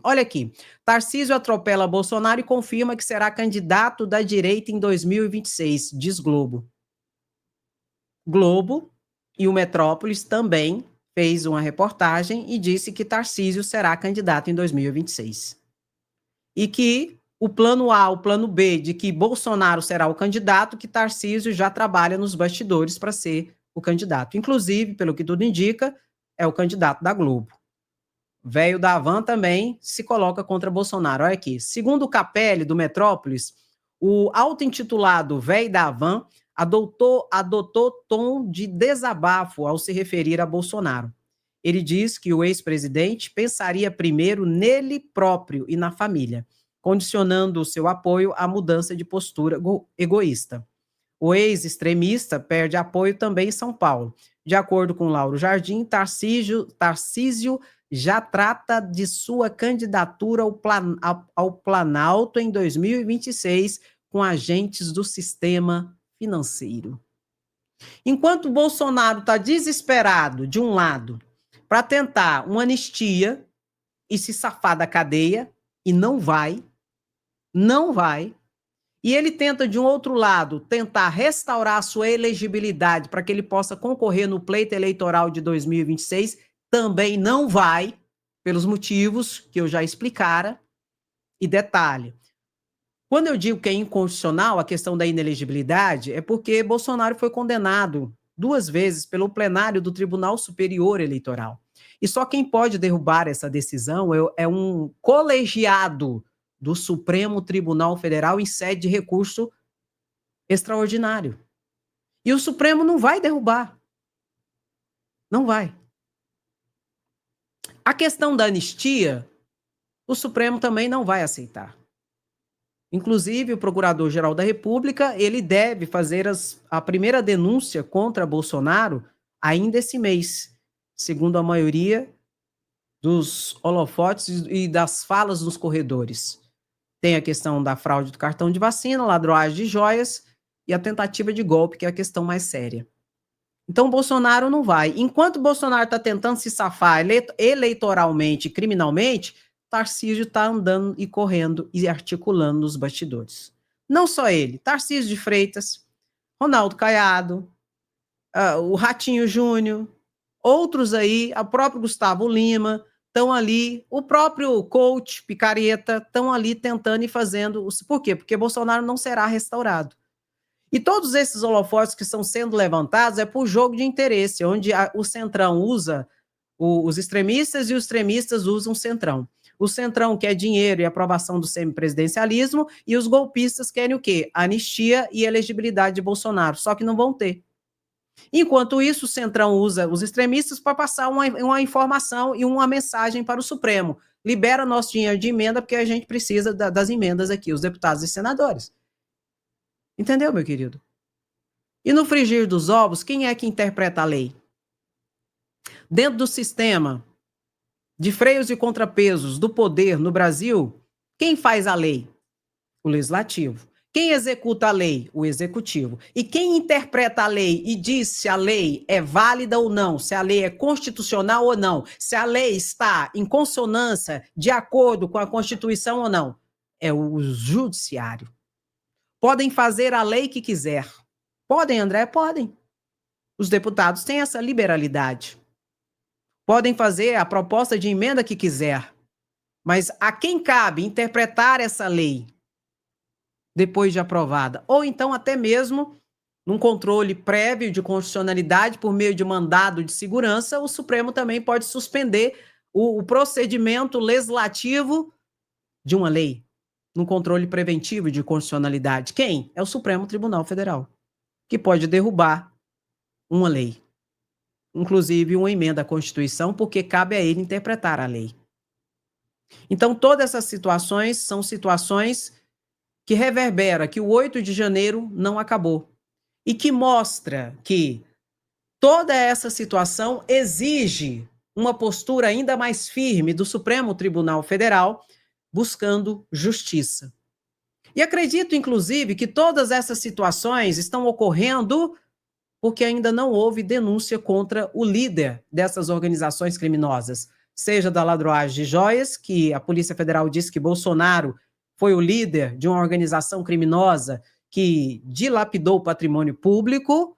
Olha aqui, Tarcísio atropela Bolsonaro e confirma que será candidato da direita em 2026, diz Globo. Globo e o Metrópolis também fez uma reportagem e disse que Tarcísio será candidato em 2026. E que o plano A, o plano B, de que Bolsonaro será o candidato, que Tarcísio já trabalha nos bastidores para ser o candidato. Inclusive, pelo que tudo indica, é o candidato da Globo. Velho da Havan também se coloca contra Bolsonaro. Olha aqui. Segundo o Capelli, do Metrópolis, o auto-intitulado Velho da Havan adotou tom de desabafo ao se referir a Bolsonaro. Ele diz que o ex-presidente pensaria primeiro nele próprio e na família, condicionando o seu apoio à mudança de postura egoísta. O ex-extremista perde apoio também em São Paulo. De acordo com Lauro Jardim, Tarcísio já trata de sua candidatura ao Planalto em 2026 com agentes do sistema financeiro. Enquanto Bolsonaro está desesperado, de um lado, para tentar uma anistia e se safar da cadeia, e não vai, e ele tenta, de um outro lado, tentar restaurar a sua elegibilidade para que ele possa concorrer no pleito eleitoral de 2026, também não vai, pelos motivos que eu já explicara. E detalhe, quando eu digo que é inconstitucional a questão da inelegibilidade, é porque Bolsonaro foi condenado 2 vezes pelo plenário do Tribunal Superior Eleitoral. E só quem pode derrubar essa decisão é um colegiado do Supremo Tribunal Federal em sede de recurso extraordinário. E o Supremo não vai derrubar. Não vai. A questão da anistia, o Supremo também não vai aceitar. Inclusive, o Procurador-Geral da República, ele deve fazer a primeira denúncia contra Bolsonaro ainda esse mês, segundo a maioria dos holofotes e das falas nos corredores. Tem a questão da fraude do cartão de vacina, ladroagem de joias e a tentativa de golpe, que é a questão mais séria. Então, Bolsonaro não vai. Enquanto Bolsonaro está tentando se safar eleitoralmente e criminalmente, Tarcísio está andando e correndo e articulando nos bastidores. Não só ele, Tarcísio de Freitas, Ronaldo Caiado, o Ratinho Júnior, outros aí, o próprio Gustavo Lima, estão ali, o próprio coach Picareta, estão ali tentando e fazendo. Por quê? Porque Bolsonaro não será restaurado. E todos esses holofotes que estão sendo levantados é por jogo de interesse, onde o Centrão usa os extremistas e os extremistas usam o Centrão. O Centrão quer dinheiro e aprovação do semipresidencialismo e os golpistas querem o quê? Anistia e elegibilidade de Bolsonaro, só que não vão ter. Enquanto isso, o Centrão usa os extremistas para passar uma informação e uma mensagem para o Supremo. Libera nosso dinheiro de emenda porque a gente precisa das emendas aqui, os deputados e senadores. Entendeu, meu querido? E no frigir dos ovos, quem é que interpreta a lei? Dentro do sistema de freios e contrapesos do poder no Brasil, quem faz a lei? O legislativo. Quem executa a lei? O executivo. E quem interpreta a lei e diz se a lei é válida ou não, se a lei é constitucional ou não, se a lei está em consonância, de acordo com a Constituição ou não, é o judiciário. Podem fazer a lei que quiser. Podem, André? Podem. Os deputados têm essa liberalidade. Podem fazer a proposta de emenda que quiser. Mas a quem cabe interpretar essa lei depois de aprovada? Ou então até mesmo num controle prévio de constitucionalidade por meio de mandado de segurança, o Supremo também pode suspender o procedimento legislativo de uma lei. No controle preventivo de constitucionalidade. Quem? É o Supremo Tribunal Federal, que pode derrubar uma lei, inclusive uma emenda à Constituição, porque cabe a ele interpretar a lei. Então, todas essas situações são situações que reverberam que o 8 de janeiro não acabou e que mostra que toda essa situação exige uma postura ainda mais firme do Supremo Tribunal Federal, buscando justiça. E acredito, inclusive, que todas essas situações estão ocorrendo porque ainda não houve denúncia contra o líder dessas organizações criminosas. seja da ladroagem de joias, que a Polícia Federal disse que Bolsonaro foi o líder de uma organização criminosa que dilapidou o patrimônio público,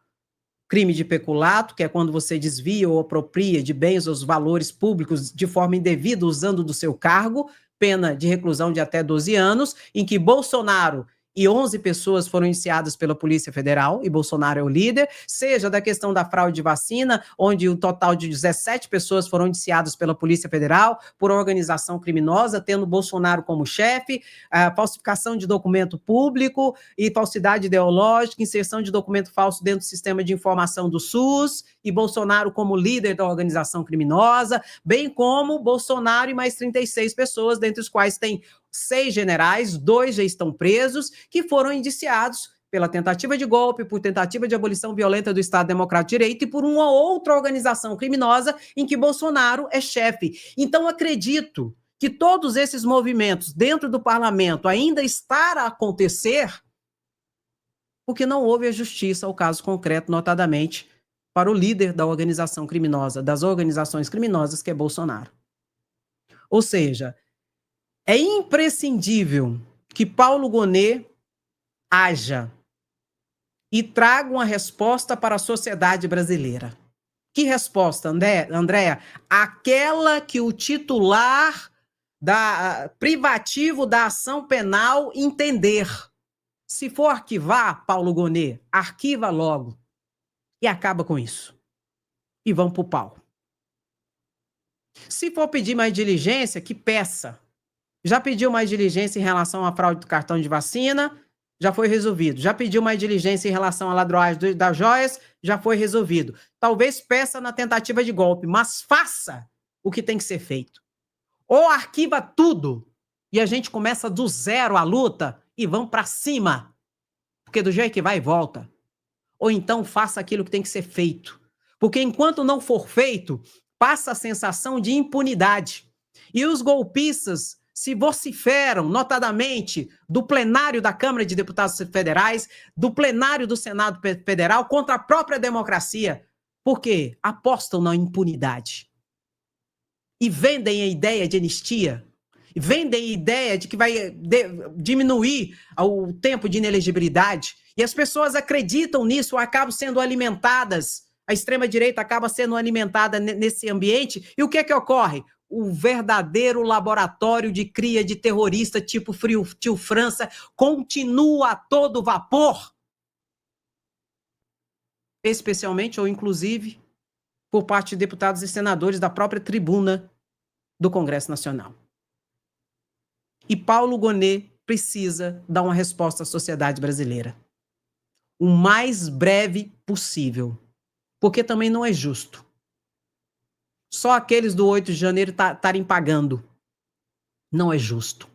crime de peculato, que é quando você desvia ou apropria de bens ou valores públicos de forma indevida usando do seu cargo, pena de reclusão de até 12 anos, em que Bolsonaro e 11 pessoas foram indiciadas pela Polícia Federal, e Bolsonaro é o líder, seja da questão da fraude de vacina, onde um total de 17 pessoas foram indiciadas pela Polícia Federal por organização criminosa, tendo Bolsonaro como chefe, a falsificação de documento público e falsidade ideológica, inserção de documento falso dentro do sistema de informação do SUS, e Bolsonaro como líder da organização criminosa, bem como Bolsonaro e mais 36 pessoas, dentre os quais tem 6 generais, 2 já estão presos, que foram indiciados pela tentativa de golpe, por tentativa de abolição violenta do Estado Democrático de Direito e por uma outra organização criminosa em que Bolsonaro é chefe. Então, acredito que todos esses movimentos dentro do parlamento ainda estão a acontecer porque não houve a justiça ao caso concreto, notadamente para o líder da organização criminosa, das organizações criminosas, que é Bolsonaro. Ou seja, é imprescindível que Paulo Gonet haja e traga uma resposta para a sociedade brasileira. Que resposta, Andréa? Aquela que o titular privativo da ação penal entender. Se for arquivar, Paulo Gonet, arquiva logo e acaba com isso. E vão pro pau. Se for pedir mais diligência, que peça. Já pediu mais diligência em relação à fraude do cartão de vacina? Já foi resolvido. Já pediu mais diligência em relação à ladroagem das joias? Já foi resolvido. Talvez peça na tentativa de golpe, mas faça o que tem que ser feito. Ou arquiva tudo e a gente começa do zero a luta e vamos para cima. Porque do jeito que vai, volta. Ou então faça aquilo que tem que ser feito. Porque enquanto não for feito, passa a sensação de impunidade. E os golpistas se vociferam, notadamente, do plenário da Câmara de Deputados Federais, do plenário do Senado Federal, contra a própria democracia. Por quê? Apostam na impunidade. E vendem a ideia de anistia, vendem a ideia de que vai diminuir o tempo de inelegibilidade, e as pessoas acreditam nisso, acabam sendo alimentadas, a extrema-direita acaba sendo alimentada nesse ambiente, e o que é que ocorre? O verdadeiro laboratório de cria de terrorista tipo Tio França continua a todo vapor, especialmente ou inclusive por parte de deputados e senadores da própria tribuna do Congresso Nacional. E Paulo Gonet precisa dar uma resposta à sociedade brasileira o mais breve possível, porque também não é justo só aqueles do 8 de janeiro estarem pagando. Não é justo.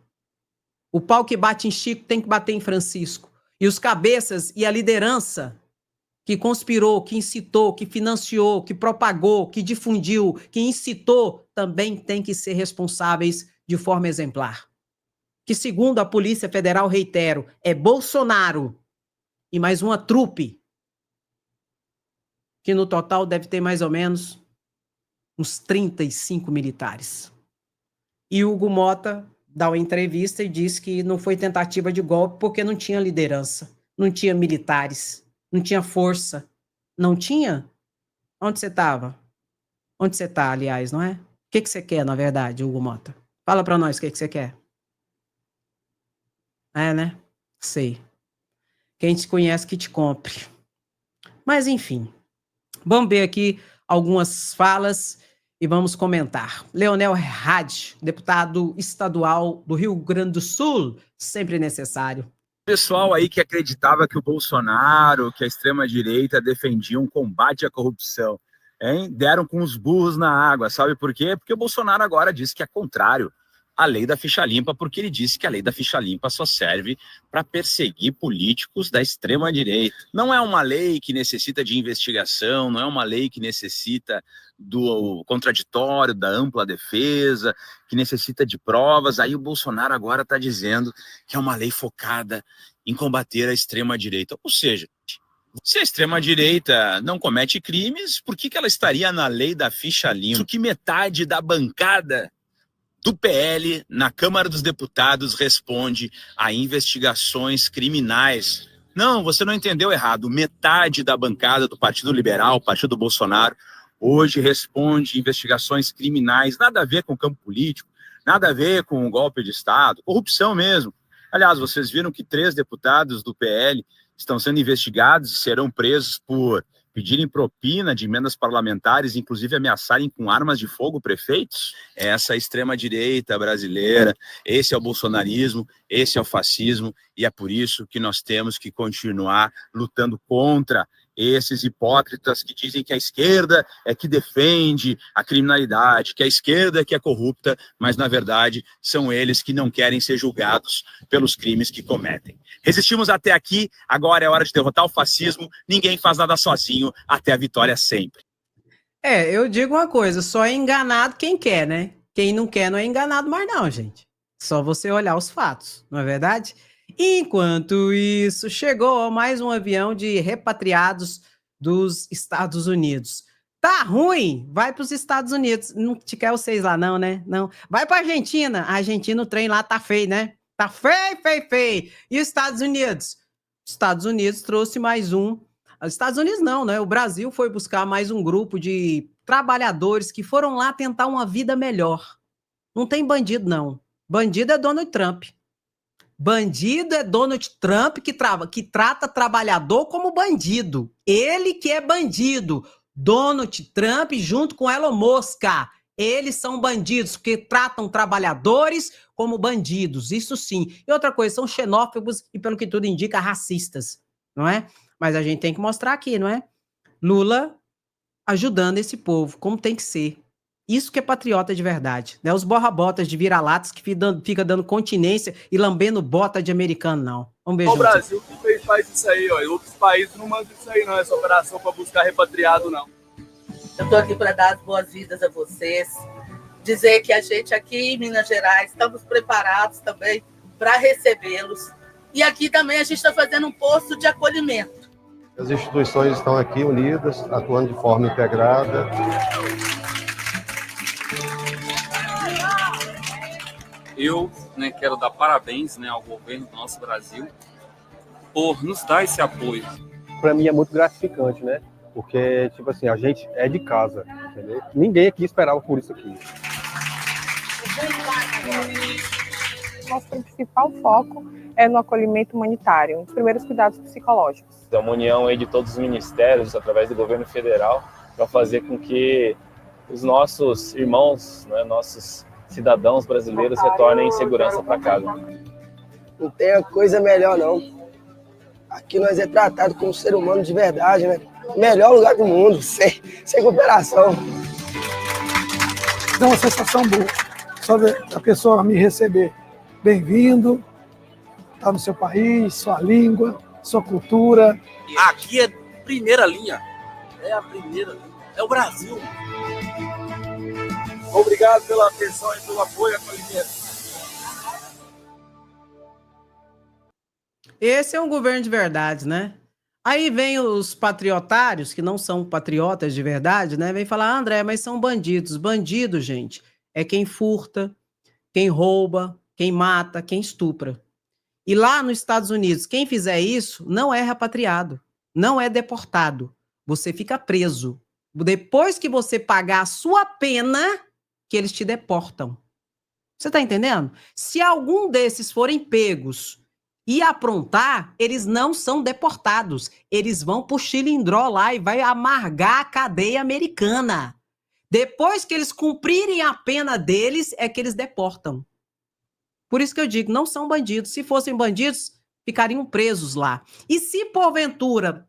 O pau que bate em Chico tem que bater em Francisco. E os cabeças e a liderança que conspirou, que incitou, que financiou, que propagou, que difundiu, que incitou, também tem que ser responsáveis de forma exemplar. Que, segundo a Polícia Federal, reitero, é Bolsonaro e mais uma trupe, que no total deve ter mais ou menos uns 35 militares. E Hugo Mota dá uma entrevista e diz que não foi tentativa de golpe porque não tinha liderança, não tinha militares, não tinha força. Não tinha? Onde você estava? Onde você está, aliás, não é? O que você quer, na verdade, Hugo Mota? Fala para nós o que você quer. É, né? Sei. Quem te conhece que te compre. Mas, enfim. Vamos ver aqui algumas falas e vamos comentar. Leonel Hadi, deputado estadual do Rio Grande do Sul, sempre necessário. Pessoal aí que acreditava que o Bolsonaro, que a extrema-direita defendiam um combate à corrupção, hein? Deram com os burros na água, sabe por quê? Porque o Bolsonaro agora diz que é contrário à lei da ficha limpa, porque ele disse que a lei da ficha limpa só serve para perseguir políticos da extrema-direita. Não é uma lei que necessita de investigação, não é uma lei que necessita do contraditório, da ampla defesa, que necessita de provas. Aí o Bolsonaro agora está dizendo que é uma lei focada em combater a extrema-direita. Ou seja, Se a extrema-direita não comete crimes, por que ela estaria na lei da ficha limpa? Isso que metade da bancada do PL na Câmara dos Deputados responde a investigações criminais. Não, você não entendeu errado. Metade da bancada do Partido Liberal, Partido Bolsonaro, hoje responde investigações criminais, nada a ver com o campo político, nada a ver com o golpe de Estado, corrupção mesmo. Aliás, vocês viram que 3 deputados do PL estão sendo investigados e serão presos por pedirem propina de emendas parlamentares, inclusive ameaçarem com armas de fogo prefeitos? Essa extrema-direita brasileira, esse é o bolsonarismo, esse é o fascismo, e é por isso que nós temos que continuar lutando contra esses hipócritas que dizem que a esquerda é que defende a criminalidade, que a esquerda é que é corrupta, mas na verdade são eles que não querem ser julgados pelos crimes que cometem. Resistimos até aqui, agora é hora de derrotar o fascismo, ninguém faz nada sozinho, até a vitória sempre. Eu digo uma coisa, só é enganado quem quer, né? Quem não quer não é enganado mais não, gente. Só você olhar os fatos, não é verdade? Enquanto isso, chegou mais um avião de repatriados dos Estados Unidos. Tá ruim? Vai para os Estados Unidos. Não te quer vocês lá não, né? Não. Vai para Argentina. A Argentina, o trem lá tá feio, né? Tá feio, feio, feio. E os Estados Unidos? Estados Unidos trouxe mais um. Os Estados Unidos não, né? O Brasil foi buscar mais um grupo de trabalhadores que foram lá tentar uma vida melhor. Não tem bandido, não. Bandido é Donald Trump. Bandido é Donald Trump que trata trabalhador como bandido. Ele que é bandido. Donald Trump junto com Elon Musk. Eles são bandidos que tratam trabalhadores como bandidos, isso sim. E outra coisa, são xenófobos e, pelo que tudo indica, racistas, não é? Mas a gente tem que mostrar aqui, não é? Lula ajudando esse povo, como tem que ser. Isso que é patriota de verdade, né? Os borra-botas de vira-latas que fica dando continência e lambendo bota de americano, não. Um beijo. O Brasil que faz isso aí, ó. E outros países não mandam isso aí, não. Essa operação para buscar repatriado, não. Eu estou aqui para dar as boas-vindas a vocês, dizer que a gente aqui em Minas Gerais estamos preparados também para recebê-los. E aqui também a gente está fazendo um posto de acolhimento. As instituições estão aqui unidas, atuando de forma integrada. Eu quero dar parabéns ao governo do nosso Brasil por nos dar esse apoio. Para mim é muito gratificante, né? Porque, tipo assim, a gente é de casa, entendeu? Ninguém aqui esperava por isso aqui. Nosso principal foco é no acolhimento humanitário, nos primeiros cuidados psicológicos. É uma união aí de todos os ministérios, através do governo federal, para fazer com que os nossos irmãos, nossos cidadãos brasileiros retornem em segurança para casa. Não tem coisa melhor, não. Aqui nós é tratado como ser humano de verdade, né? Melhor lugar do mundo, sem comparação. Dá uma sensação boa. Só ver a pessoa me receber bem-vindo, tá no seu país, sua língua, sua cultura. Aqui é primeira linha. É a primeira linha. É o Brasil. Obrigado pela atenção e pelo apoio e acolhimento. Esse é um governo de verdade, né? Aí vem os patriotários, que não são patriotas de verdade, né? Vem falar, André, mas são bandidos. Bandido, gente, é quem furta, quem rouba, quem mata, quem estupra. E lá nos Estados Unidos, quem fizer isso não é repatriado, não é deportado. Você fica preso. Depois que você pagar a sua pena, que eles te deportam. Você tá entendendo? Se algum desses forem pegos e aprontar, eles não são deportados. Eles vão pro Chilindró lá e vai amargar a cadeia americana. Depois que eles cumprirem a pena deles, é que eles deportam. Por isso que eu digo, não são bandidos. Se fossem bandidos, ficariam presos lá. E se porventura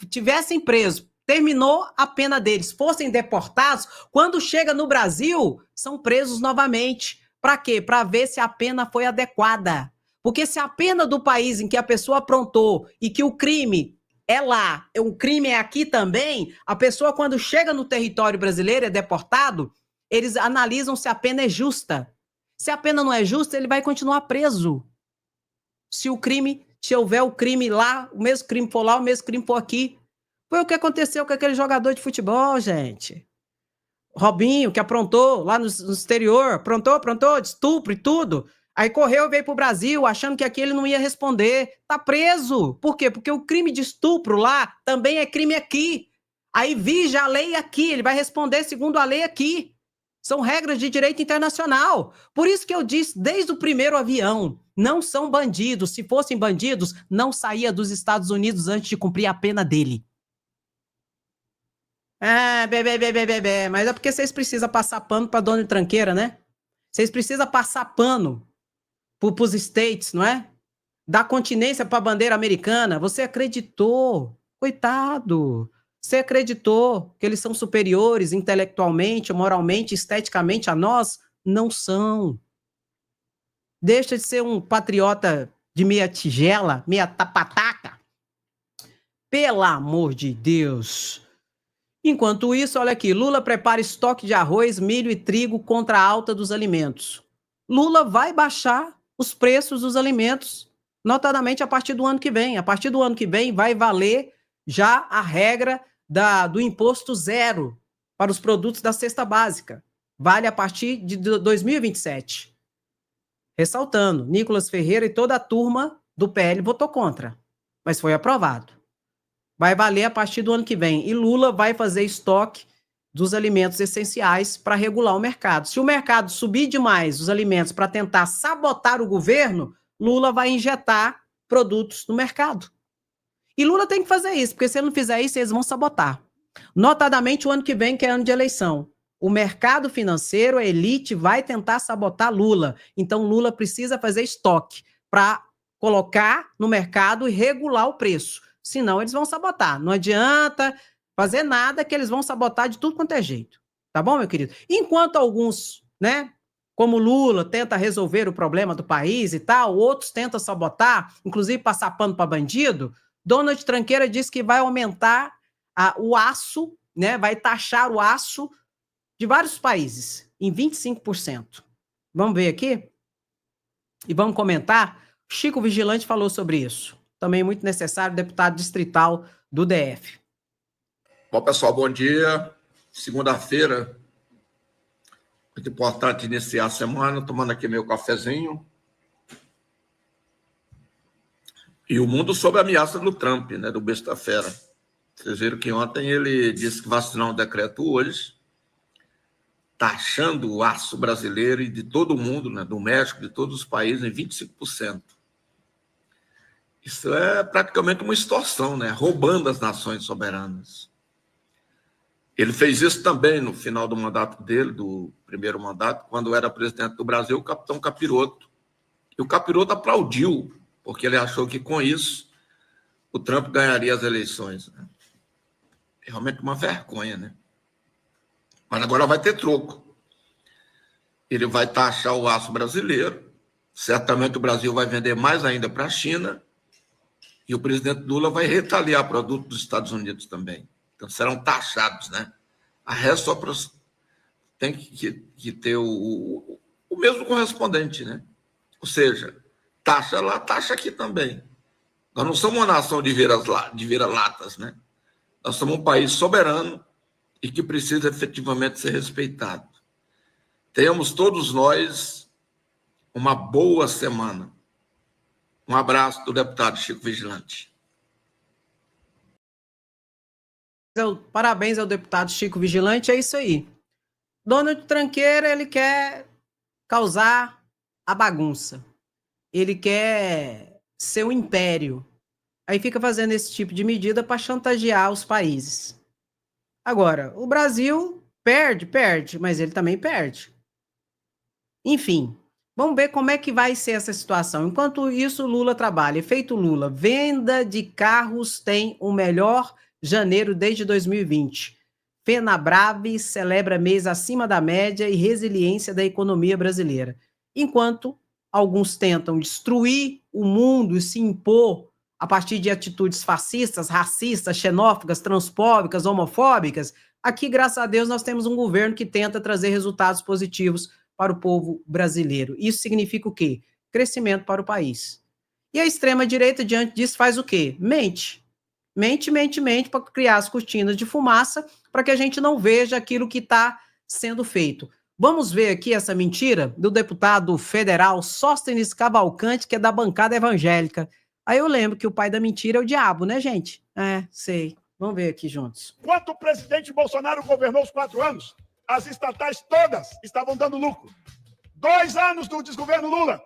tivessem presos, terminou a pena deles, fossem deportados, quando chega no Brasil, são presos novamente. Para quê? Para ver se a pena foi adequada. Porque se a pena do país em que a pessoa aprontou e que o crime é lá, o crime é aqui também, a pessoa quando chega no território brasileiro, é deportado, eles analisam se a pena é justa. Se a pena não é justa, ele vai continuar preso. Se o crime Se houver o crime lá, o mesmo crime for lá, o mesmo crime for aqui. Foi o que aconteceu com aquele jogador de futebol, gente. Robinho, que aprontou lá no exterior, aprontou, de estupro e tudo. Aí correu e veio pro Brasil, achando que aqui ele não ia responder. Tá preso. Por quê? Porque o crime de estupro lá também é crime aqui. Aí vige a lei aqui, ele vai responder segundo a lei aqui. São regras de direito internacional. Por isso que eu disse desde o primeiro avião, não são bandidos. Se fossem bandidos, não saía dos Estados Unidos antes de cumprir a pena dele. Mas é porque vocês precisam passar pano para dona de tranqueira, né? Vocês precisam passar pano pros States, não é? Dar continência para a bandeira americana. Você acreditou. Coitado. Você acreditou que eles são superiores intelectualmente, moralmente, esteticamente a nós? Não são. Deixa de ser um patriota de meia tigela, meia tapataca. Pelo amor de Deus. Enquanto isso, olha aqui, Lula prepara estoque de arroz, milho e trigo contra a alta dos alimentos. Lula vai baixar os preços dos alimentos, notadamente a partir do ano que vem. A partir do ano que vem vai valer já a regra do imposto zero para os produtos da cesta básica. Vale a partir de 2027. Ressaltando, Nicolas Ferreira e toda a turma do PL votou contra, mas foi aprovado. Vai valer a partir do ano que vem. E Lula vai fazer estoque dos alimentos essenciais para regular o mercado. Se o mercado subir demais os alimentos para tentar sabotar o governo, Lula vai injetar produtos no mercado. E Lula tem que fazer isso, porque se ele não fizer isso, eles vão sabotar. Notadamente o ano que vem, que é ano de eleição. O mercado financeiro, a elite, vai tentar sabotar Lula. Então Lula precisa fazer estoque para colocar no mercado e regular o preço. Senão eles vão sabotar. Não adianta fazer nada que eles vão sabotar de tudo quanto é jeito. Tá bom, meu querido? Enquanto alguns, né, como Lula, tenta resolver o problema do país e tal, outros tentam sabotar, inclusive passar pano para bandido, Donald Tranqueira disse que vai aumentar o aço, né, vai taxar o aço de vários países em 25%. Vamos ver aqui? E vamos comentar? Chico Vigilante falou sobre isso. Também muito necessário, deputado distrital do DF. Bom, pessoal, bom dia. Segunda-feira, muito importante iniciar a semana, tomando aqui meu cafezinho. E o mundo sob a ameaça do Trump, né, do besta-fera. Vocês viram que ontem ele disse que vai assinar um decreto hoje, taxando o aço brasileiro e de todo o mundo, né, do México, de todos os países, em 25%. Isso é praticamente uma extorsão, né? Roubando as nações soberanas. Ele fez isso também no final do mandato dele, do primeiro mandato, quando era presidente do Brasil, o capitão Capiroto. E o Capiroto aplaudiu, porque ele achou que com isso o Trump ganharia as eleições. Né? É realmente uma vergonha, né? Mas agora vai ter troco. Ele vai taxar o aço brasileiro, certamente o Brasil vai vender mais ainda para a China, e o presidente Lula vai retaliar produtos dos Estados Unidos também. Então, serão taxados, né? A recíproca tem que ter o mesmo correspondente, né? Ou seja, taxa lá, taxa aqui também. Nós não somos uma nação de vira-latas, né? Nós somos um país soberano e que precisa efetivamente ser respeitado. Tenhamos todos nós uma boa semana. Um abraço do deputado Chico Vigilante. Parabéns ao deputado Chico Vigilante, é isso aí. Donald Tranqueira, ele quer causar a bagunça. Ele quer ser um império. Aí fica fazendo esse tipo de medida para chantagear os países. Agora, o Brasil perde, mas ele também perde. Enfim, vamos ver como é que vai ser essa situação. Enquanto isso, Lula trabalha. Efeito Lula, venda de carros tem o melhor janeiro desde 2020. Fenabrave celebra mês acima da média e resiliência da economia brasileira. Enquanto alguns tentam destruir o mundo e se impor a partir de atitudes fascistas, racistas, xenófobas, transfóbicas, homofóbicas, aqui, graças a Deus, nós temos um governo que tenta trazer resultados positivos para o povo brasileiro. Isso significa o quê? Crescimento para o país. E a extrema-direita, diante disso, faz o quê? Mente. Mente para criar as cortinas de fumaça para que a gente não veja aquilo que está sendo feito. Vamos ver aqui essa mentira do deputado federal Sóstenes Cavalcante, que é da bancada evangélica. Aí eu lembro que o pai da mentira é o diabo, né, gente? Sei. Vamos ver aqui juntos. Enquanto o presidente Bolsonaro governou os 4 anos, as estatais todas estavam dando lucro. 2 anos do desgoverno Lula,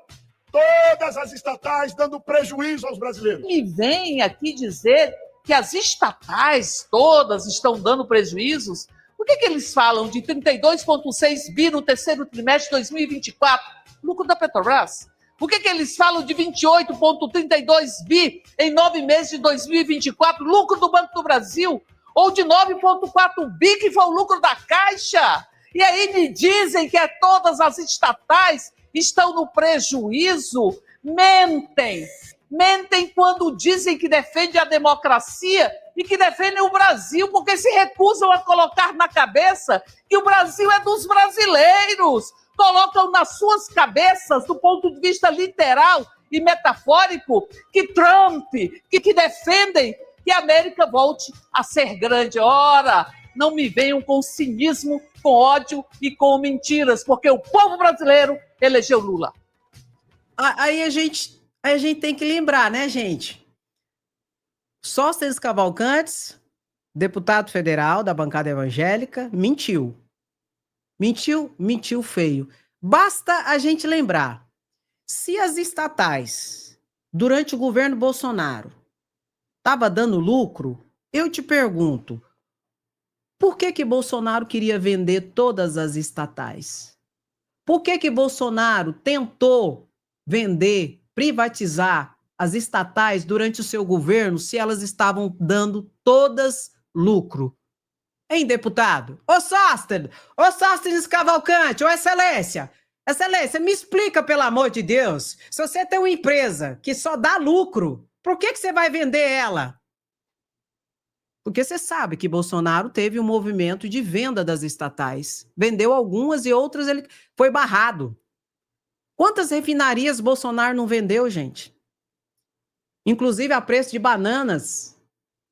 todas as estatais dando prejuízo aos brasileiros. E vem aqui dizer que as estatais todas estão dando prejuízos. Por que eles falam de 32,6 bi no terceiro trimestre de 2024, lucro da Petrobras? Por que eles falam de 28,32 bi em 9 meses de 2024, lucro do Banco do Brasil? Ou de 9,4 bi, que foi o lucro da Caixa? E aí me dizem que todas as estatais estão no prejuízo? Mentem! Mentem quando dizem que defendem a democracia e que defendem o Brasil, porque se recusam a colocar na cabeça que o Brasil é dos brasileiros. Colocam nas suas cabeças, do ponto de vista literal e metafórico, que Trump, que defendem que a América volte a ser grande. Ora, não me venham com cinismo, com ódio e com mentiras, porque o povo brasileiro elegeu Lula. Aí a gente tem que lembrar, né, gente? Sóstenes Cavalcantes, deputado federal da bancada evangélica, mentiu. Mentiu feio. Basta a gente lembrar, se as estatais, durante o governo Bolsonaro, estavam dando lucro, eu te pergunto, por que Bolsonaro queria vender todas as estatais? Por que Bolsonaro tentou vender, privatizar as estatais durante o seu governo, se elas estavam dando todas lucro? Hein, deputado? Ô Sóstenes Cavalcante, ô Excelência, me explica, pelo amor de Deus, se você tem uma empresa que só dá lucro, por que você vai vender ela? Porque você sabe que Bolsonaro teve um movimento de venda das estatais. Vendeu algumas e outras ele foi barrado. Quantas refinarias Bolsonaro não vendeu, gente? Inclusive a preço de bananas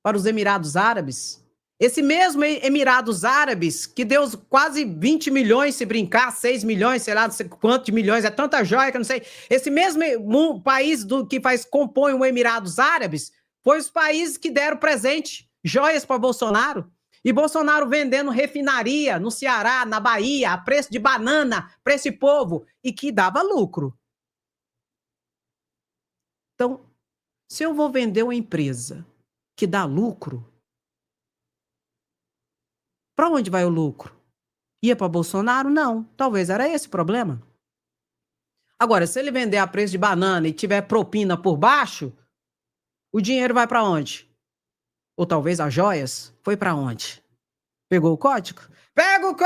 para os Emirados Árabes. Esse mesmo Emirados Árabes, que deu quase 20 milhões, se brincar, 6 milhões, sei lá, não sei quanto de milhões, é tanta joia que eu não sei. Esse mesmo país que compõe o Emirados Árabes, foi os países que deram presente, joias para Bolsonaro. E Bolsonaro vendendo refinaria no Ceará, na Bahia, a preço de banana para esse povo, e que dava lucro. Então, se eu vou vender uma empresa que dá lucro, para onde vai o lucro? Ia para Bolsonaro? Não. Talvez era esse o problema. Agora, se ele vender a preço de banana e tiver propina por baixo, o dinheiro vai para onde? Ou talvez as joias? Foi para onde? Pegou o código? Pega o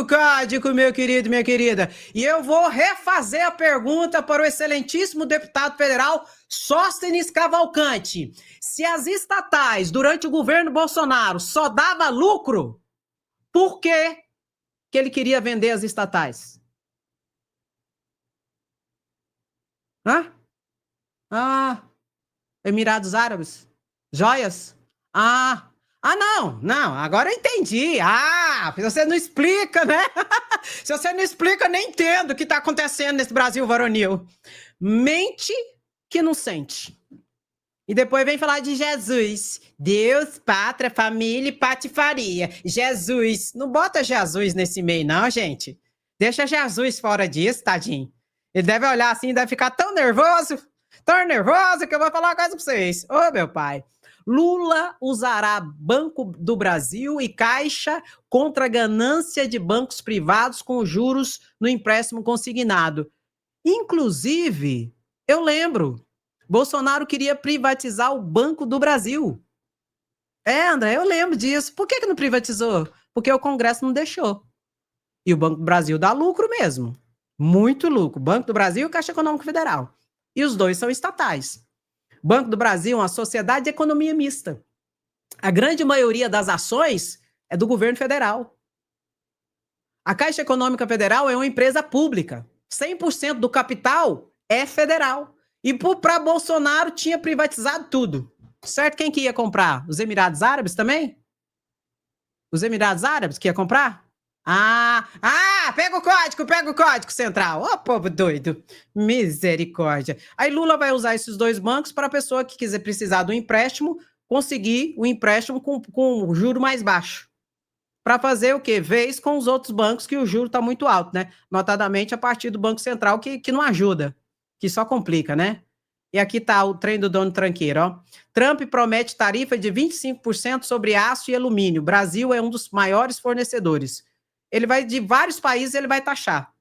código, meu querido, minha querida. E eu vou refazer a pergunta para o excelentíssimo deputado federal Sóstenes Cavalcante. Se as estatais, durante o governo Bolsonaro, só dava lucro, por que ele queria vender as estatais? Emirados Árabes? Joias? Não, agora eu entendi. Se você não explica, né? Se você não explica, eu nem entendo o que está acontecendo nesse Brasil varonil. Mente que não sente. E depois vem falar de Jesus. Deus, pátria, família e patifaria. Jesus. Não bota Jesus nesse meio, não, gente. Deixa Jesus fora disso, tadinho. Ele deve olhar assim, deve ficar tão nervoso que eu vou falar uma coisa pra vocês. Ô, meu pai. Lula usará Banco do Brasil e Caixa contra a ganância de bancos privados com juros no empréstimo consignado. Inclusive, eu lembro, Bolsonaro queria privatizar o Banco do Brasil. André, eu lembro disso. Por que não privatizou? Porque o Congresso não deixou. E o Banco do Brasil dá lucro mesmo. Muito lucro. Banco do Brasil e Caixa Econômica Federal. E os dois são estatais. Banco do Brasil é uma sociedade de economia mista. A grande maioria das ações é do governo federal. A Caixa Econômica Federal é uma empresa pública. 100% do capital é federal. E para Bolsonaro tinha privatizado tudo. Certo? Quem que ia comprar? Os Emirados Árabes também? Os Emirados Árabes que ia comprar? Pega o código central. Ô, povo doido. Misericórdia. Aí Lula vai usar esses dois bancos para a pessoa que quiser precisar do empréstimo, conseguir o empréstimo com o juro mais baixo. Para fazer o quê? Vez com os outros bancos que o juro está muito alto, né? Notadamente a partir do Banco Central que não ajuda, que só complica, né? E aqui está o trem do dono tranqueiro, ó. Trump promete tarifa de 25% sobre aço e alumínio. Brasil é um dos maiores fornecedores. Ele vai, de vários países, ele vai taxar.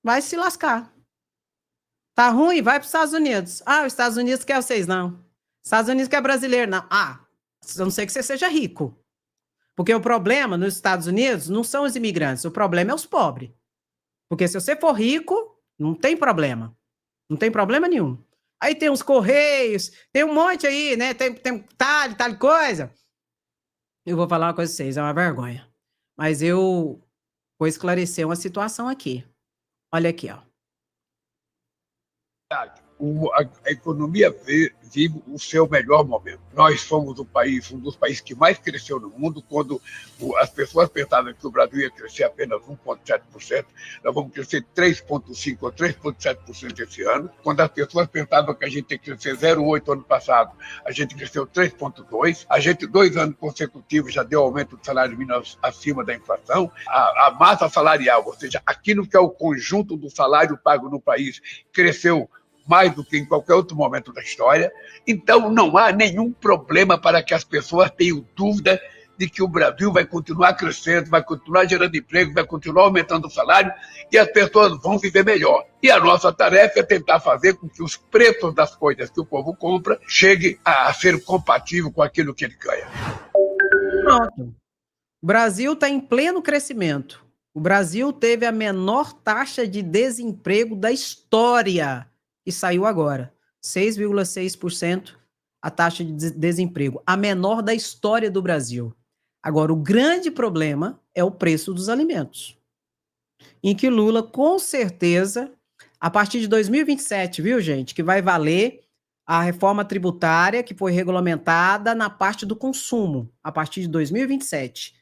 Vai se lascar. Tá ruim? Vai para os Estados Unidos. Os Estados Unidos quer vocês, não. Estados Unidos quer brasileiro, não. A não ser que você seja rico. Porque o problema nos Estados Unidos não são os imigrantes, o problema é os pobres. Porque se você for rico, não tem problema. Não tem problema nenhum. Aí tem uns correios, tem um monte aí, né? Tem tal coisa. Eu vou falar uma coisa pra vocês, é uma vergonha. Mas eu vou esclarecer uma situação aqui. Olha aqui, ó. A economia vive o seu melhor momento. Nós somos um dos países que mais cresceu no mundo. Quando as pessoas pensavam que o Brasil ia crescer apenas 1,7%, nós vamos crescer 3,5% ou 3,7% esse ano. Quando as pessoas pensavam que a gente ia crescer 0,8% ano passado, a gente cresceu 3,2%. A gente, 2 anos consecutivos, já deu aumento do salário mínimo acima da inflação. A massa salarial, ou seja, aquilo que é o conjunto do salário pago no país, cresceu mais do que em qualquer outro momento da história. Então, não há nenhum problema para que as pessoas tenham dúvida de que o Brasil vai continuar crescendo, vai continuar gerando emprego, vai continuar aumentando o salário e as pessoas vão viver melhor. E a nossa tarefa é tentar fazer com que os preços das coisas que o povo compra cheguem a ser compatível com aquilo que ele ganha. Pronto. O Brasil está em pleno crescimento. O Brasil teve a menor taxa de desemprego da história. E saiu agora, 6,6% a taxa de desemprego, a menor da história do Brasil. Agora, o grande problema é o preço dos alimentos, em que Lula, com certeza, a partir de 2027, viu, gente, que vai valer a reforma tributária que foi regulamentada na parte do consumo, a partir de 2027.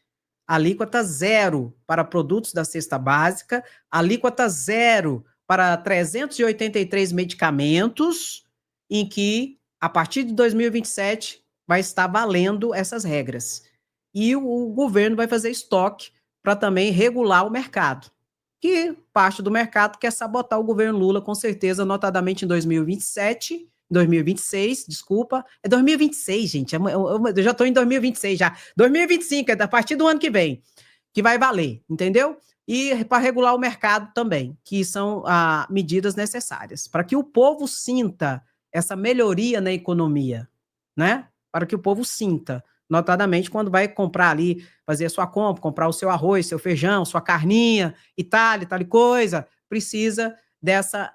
Alíquota zero para produtos da cesta básica, alíquota zero para 383 medicamentos, em que, a partir de 2027, vai estar valendo essas regras. E o governo vai fazer estoque para também regular o mercado, que parte do mercado quer sabotar o governo Lula, com certeza, notadamente em 2026, desculpa. É 2026, gente, eu já estou em 2026 já. 2025, é a partir do ano que vem, que vai valer, entendeu? E para regular o mercado também, que são medidas necessárias, para que o povo sinta essa melhoria na economia, né? Para que o povo sinta, notadamente quando vai comprar ali, fazer a sua compra, comprar o seu arroz, seu feijão, sua carninha e tal coisa, precisa dessa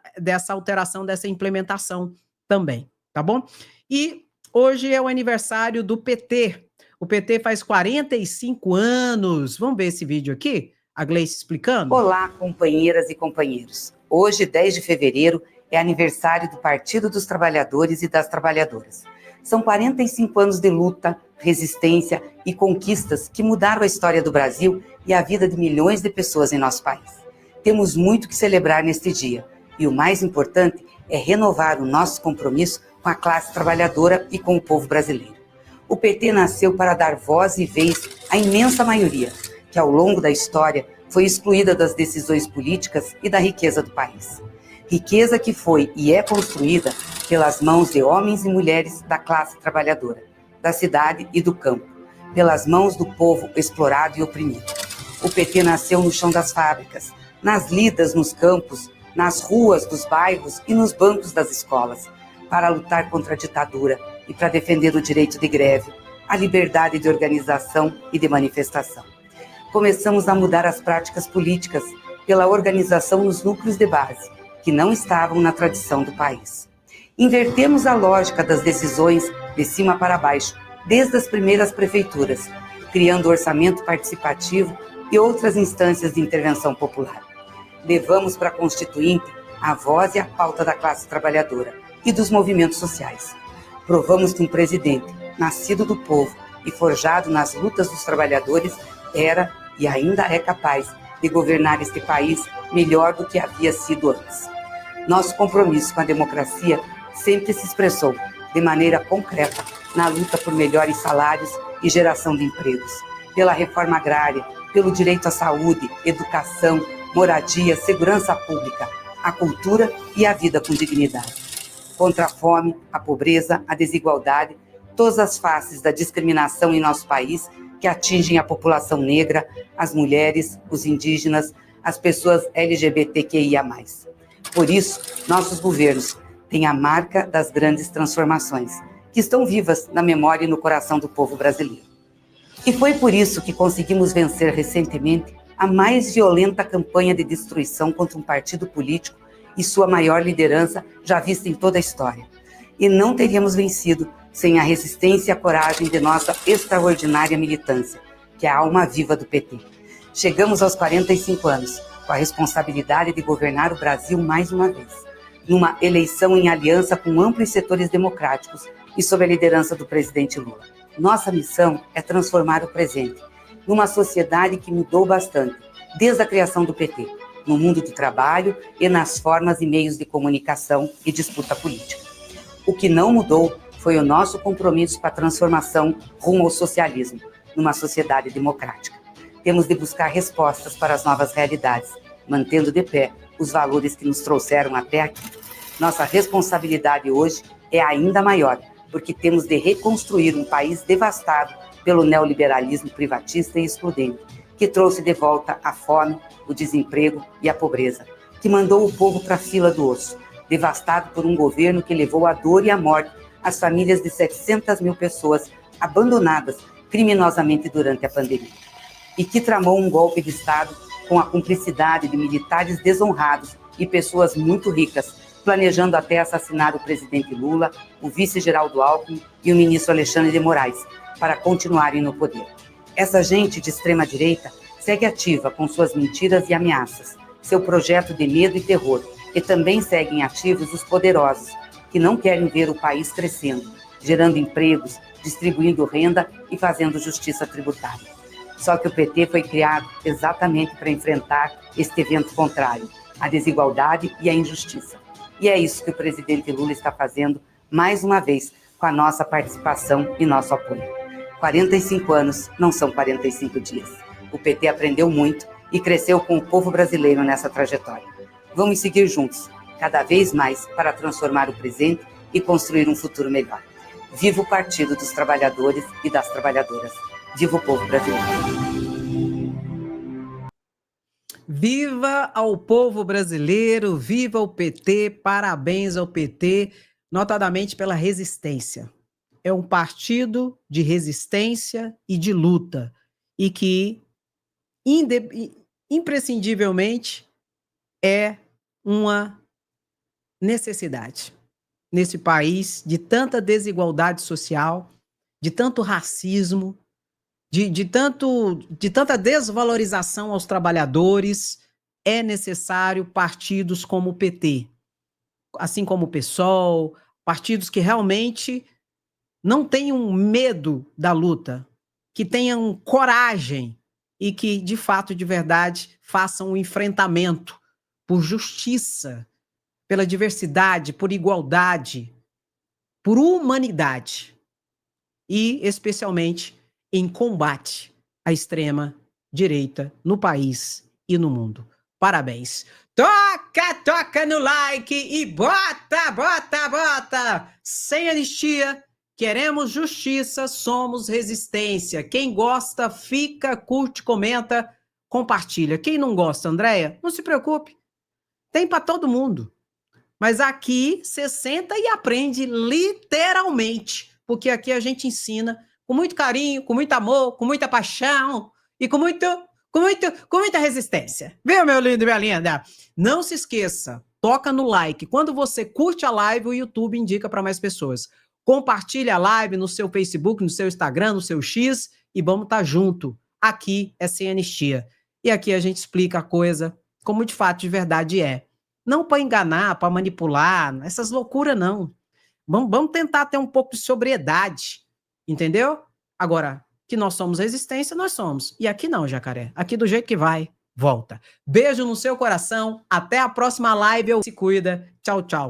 alteração, dessa implementação também, tá bom? E hoje é o aniversário do PT. O PT faz 45 anos. Vamos ver esse vídeo aqui? A Gleice explicando? Olá, companheiras e companheiros. Hoje, 10 de fevereiro, é aniversário do Partido dos Trabalhadores e das Trabalhadoras. São 45 anos de luta, resistência e conquistas que mudaram a história do Brasil e a vida de milhões de pessoas em nosso país. Temos muito que celebrar neste dia e o mais importante é renovar o nosso compromisso com a classe trabalhadora e com o povo brasileiro. O PT nasceu para dar voz e vez à imensa maioria, que ao longo da história foi excluída das decisões políticas e da riqueza do país. Riqueza que foi e é construída pelas mãos de homens e mulheres da classe trabalhadora, da cidade e do campo, pelas mãos do povo explorado e oprimido. O PT nasceu no chão das fábricas, nas lidas nos campos, nas ruas dos bairros e nos bancos das escolas, para lutar contra a ditadura e para defender o direito de greve, a liberdade de organização e de manifestação. Começamos a mudar as práticas políticas pela organização nos núcleos de base, que não estavam na tradição do país. Invertemos a lógica das decisões de cima para baixo, desde as primeiras prefeituras, criando orçamento participativo e outras instâncias de intervenção popular. Levamos para a Constituinte a voz e a pauta da classe trabalhadora e dos movimentos sociais. Provamos que um presidente, nascido do povo e forjado nas lutas dos trabalhadores, era e ainda é capaz de governar este país melhor do que havia sido antes. Nosso compromisso com a democracia sempre se expressou de maneira concreta na luta por melhores salários e geração de empregos, pela reforma agrária, pelo direito à saúde, educação, moradia, segurança pública, a cultura e a vida com dignidade. Contra a fome, a pobreza, a desigualdade, todas as faces da discriminação em nosso país que atingem a população negra, as mulheres, os indígenas, as pessoas LGBTQIA+. Por isso, nossos governos têm a marca das grandes transformações, que estão vivas na memória e no coração do povo brasileiro. E foi por isso que conseguimos vencer recentemente a mais violenta campanha de destruição contra um partido político e sua maior liderança já vista em toda a história. E não teríamos vencido sem a resistência e a coragem de nossa extraordinária militância, que é a alma viva do PT. Chegamos aos 45 anos, com a responsabilidade de governar o Brasil mais uma vez, numa eleição em aliança com amplos setores democráticos e sob a liderança do presidente Lula. Nossa missão é transformar o presente numa sociedade que mudou bastante, desde a criação do PT, no mundo do trabalho e nas formas e meios de comunicação e disputa política. O que não mudou foi o nosso compromisso com a transformação rumo ao socialismo, numa sociedade democrática. Temos de buscar respostas para as novas realidades, mantendo de pé os valores que nos trouxeram até aqui. Nossa responsabilidade hoje é ainda maior, porque temos de reconstruir um país devastado pelo neoliberalismo privatista e excludente, que trouxe de volta a fome, o desemprego e a pobreza, que mandou o povo para a fila do osso, devastado por um governo que levou a dor e a morte às famílias de 700 mil pessoas abandonadas criminosamente durante a pandemia, e que tramou um golpe de Estado com a cumplicidade de militares desonrados e pessoas muito ricas, planejando até assassinar o presidente Lula, o vice Geraldo Alckmin e o ministro Alexandre de Moraes, para continuarem no poder. Essa gente de extrema-direita segue ativa com suas mentiras e ameaças, seu projeto de medo e terror, e também seguem ativos os poderosos, que não querem ver o país crescendo, gerando empregos, distribuindo renda e fazendo justiça tributária. Só que o PT foi criado exatamente para enfrentar este evento contrário, a desigualdade e a injustiça. E é isso que o presidente Lula está fazendo, mais uma vez, com a nossa participação e nosso apoio. 45 anos não são 45 dias. O PT aprendeu muito e cresceu com o povo brasileiro nessa trajetória. Vamos seguir juntos, cada vez mais, para transformar o presente e construir um futuro melhor. Viva o Partido dos Trabalhadores e das Trabalhadoras. Viva o povo brasileiro. Viva ao povo brasileiro, viva o PT, parabéns ao PT, notadamente pela resistência. É um partido de resistência e de luta, e que imprescindivelmente é uma necessidade nesse país de tanta desigualdade social, de tanto racismo, de tanta desvalorização aos trabalhadores. É necessário partidos como o PT, assim como o PSOL, partidos que realmente não tenham medo da luta, que tenham coragem e que, de fato, de verdade, façam um enfrentamento por justiça, pela diversidade, por igualdade, por humanidade e, especialmente, em combate à extrema-direita no país e no mundo. Parabéns! Toca no like e bota! Sem anistia, queremos justiça, somos resistência. Quem gosta, fica, curte, comenta, compartilha. Quem não gosta, Andréia, não se preocupe. Tem para todo mundo. Mas aqui você senta e aprende literalmente, porque aqui a gente ensina com muito carinho, com muito amor, com muita paixão e com muita resistência. Viu, meu lindo e minha linda? Não se esqueça, toca no like. Quando você curte a live, o YouTube indica para mais pessoas. Compartilha a live no seu Facebook, no seu Instagram, no seu X e vamos estar junto. Aqui é Sem Anistia. E aqui a gente explica a coisa como de fato, de verdade é. Não para enganar, para manipular, essas loucuras não. Vamos tentar ter um pouco de sobriedade, entendeu? Agora, que nós somos resistência, nós somos. E aqui não, Jacaré. Aqui do jeito que vai, volta. Beijo no seu coração. Até a próxima live. Se cuida. Tchau, tchau.